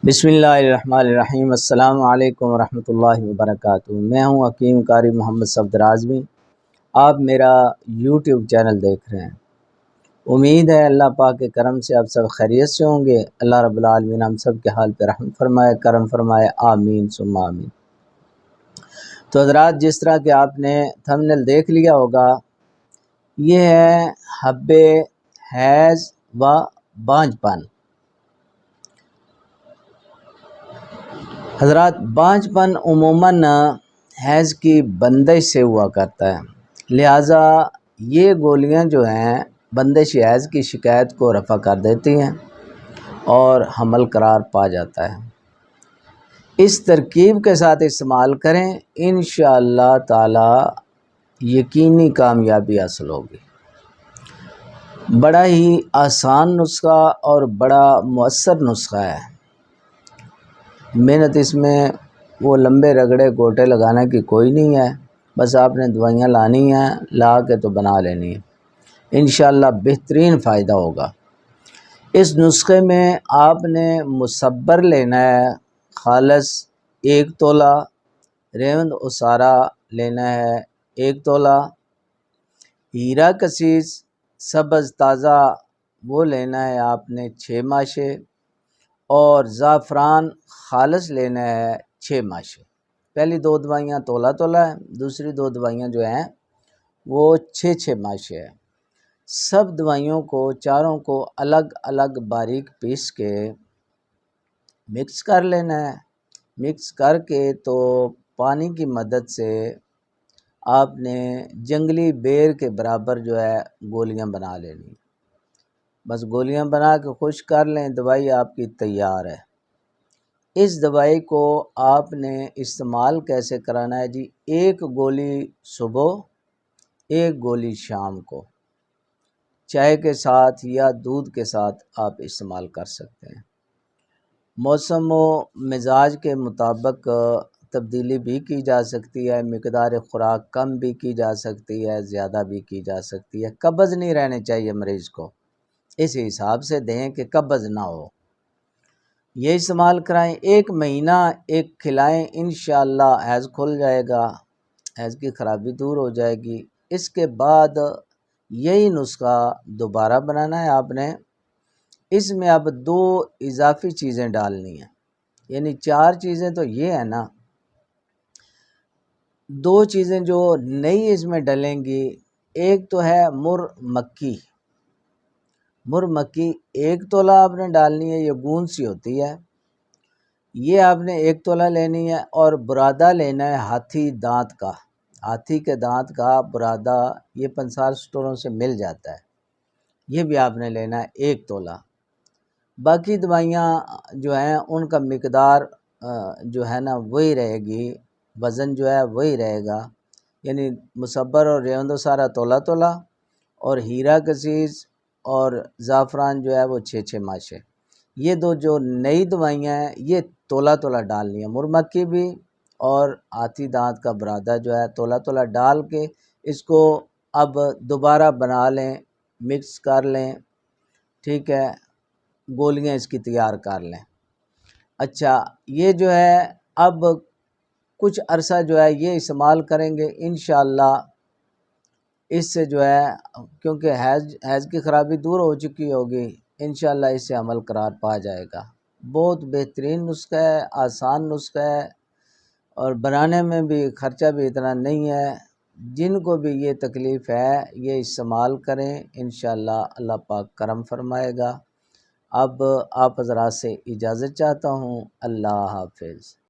بسم اللہ الرحمن الرحیم۔ السلام علیکم ورحمۃ اللہ وبرکاتہ۔ میں ہوں حکیم قاری محمد صفدر اعظمی۔ آپ میرا یوٹیوب چینل دیکھ رہے ہیں۔ امید ہے اللہ پاک کے کرم سے آپ سب خیریت سے ہوں گے۔ اللہ رب العالمین ہم سب کے حال پہ رحم فرمائے، کرم فرمائے، آمین ثم آمین۔ تو حضرات، جس طرح کہ آپ نے تھمبنیل دیکھ لیا ہوگا، یہ ہے حب حیض و بانجھ پن۔ حضرات، بانجھ پن عموماً حیض کی بندش سے ہوا کرتا ہے، لہٰذا یہ گولیاں جو ہیں بندش حیض کی شکایت کو رفع کر دیتی ہیں اور حمل قرار پا جاتا ہے۔ اس ترکیب کے ساتھ استعمال کریں، انشاءاللہ تعالی یقینی کامیابی حاصل ہوگی۔ بڑا ہی آسان نسخہ اور بڑا مؤثر نسخہ ہے۔ محنت اس میں وہ لمبے رگڑے گوٹے لگانے کی کوئی نہیں ہے، بس آپ نے دوائیاں لانی ہیں، لا کے تو بنا لینی ہے، انشاءاللہ بہترین فائدہ ہوگا۔ اس نسخے میں آپ نے مصبر لینا ہے خالص 1 تولہ، ریوند اسارہ لینا ہے 1 تولہ، ہیرا کسیس سبز تازہ وہ لینا ہے آپ نے 6 ماشے، اور زعفران خالص لینا ہے 6 ماشے۔ پہلی 2 دوائیاں تولہ تولہ ہیں، دوسری 2 دوائیاں جو ہیں وہ 6 ماشے ہیں۔ سب دوائیوں کو چاروں کو الگ الگ باریک پیس کے مکس کر لینا ہے۔ مکس کر کے تو پانی کی مدد سے آپ نے جنگلی بیر کے برابر جو ہے گولیاں بنا لینی۔ بس گولیاں بنا کے خشک کر لیں، دوائی آپ کی تیار ہے۔ اس دوائی کو آپ نے استعمال کیسے کرانا ہے جی؟ 1 گولی صبح، 1 گولی شام کو، چائے کے ساتھ یا دودھ کے ساتھ آپ استعمال کر سکتے ہیں۔ موسم و مزاج کے مطابق تبدیلی بھی کی جا سکتی ہے، مقدار خوراک کم بھی کی جا سکتی ہے، زیادہ بھی کی جا سکتی ہے۔ قبض نہیں رہنے چاہیے مریض کو، اس حساب سے دیں کہ قبض نہ ہو۔ یہ استعمال کرائیں، 1 مہینہ ایک کھلائیں، انشاءاللہ حیض کھل جائے گا، حیض کی خرابی دور ہو جائے گی۔ اس کے بعد یہی نسخہ دوبارہ بنانا ہے آپ نے۔ اس میں اب 2 اضافی چیزیں ڈالنی ہیں، یعنی 4 چیزیں تو یہ ہے نا، 2 چیزیں جو نئی اس میں ڈلیں گی، ایک تو ہے مر مکی۔ مر مکی 1 تولہ آپ نے ڈالنی ہے، یہ گوند سی ہوتی ہے، یہ آپ نے 1 تولہ لینی ہے، اور برادہ لینا ہے ہاتھی دانت کا۔ ہاتھی کے دانت کا برادہ یہ پنسار سٹوروں سے مل جاتا ہے، یہ بھی آپ نے لینا ہے 1 تولہ۔ باقی دوائیاں جو ہیں ان کا مقدار جو ہے نا وہی رہے گی، وزن جو ہے وہی رہے گا، یعنی مصبر اور ریوند اسارہ تولہ تولہ، اور ہیرا کسیس اور زعفران جو ہے وہ 6 ماشے۔ یہ 2 جو نئی دوائیاں ہیں یہ تولہ تولہ ڈالنی ہے، مرمکی بھی اور ہاتھی دانت کا برادہ جو ہے تولہ تولہ ڈال کے اس کو اب دوبارہ بنا لیں، مکس کر لیں، ٹھیک ہے، گولیاں اس کی تیار کر لیں۔ اچھا، یہ جو ہے اب کچھ عرصہ جو ہے یہ استعمال کریں گے، انشاءاللہ اس سے جو ہے، کیونکہ حیض کی خرابی دور ہو چکی ہوگی، انشاءاللہ اس سے عمل قرار پا جائے گا۔ بہت بہترین نسخہ ہے، آسان نسخہ ہے، اور بنانے میں بھی خرچہ بھی اتنا نہیں ہے۔ جن کو بھی یہ تکلیف ہے یہ استعمال کریں، انشاءاللہ اللہ پاک کرم فرمائے گا۔ اب آپ حضرات سے اجازت چاہتا ہوں، اللہ حافظ۔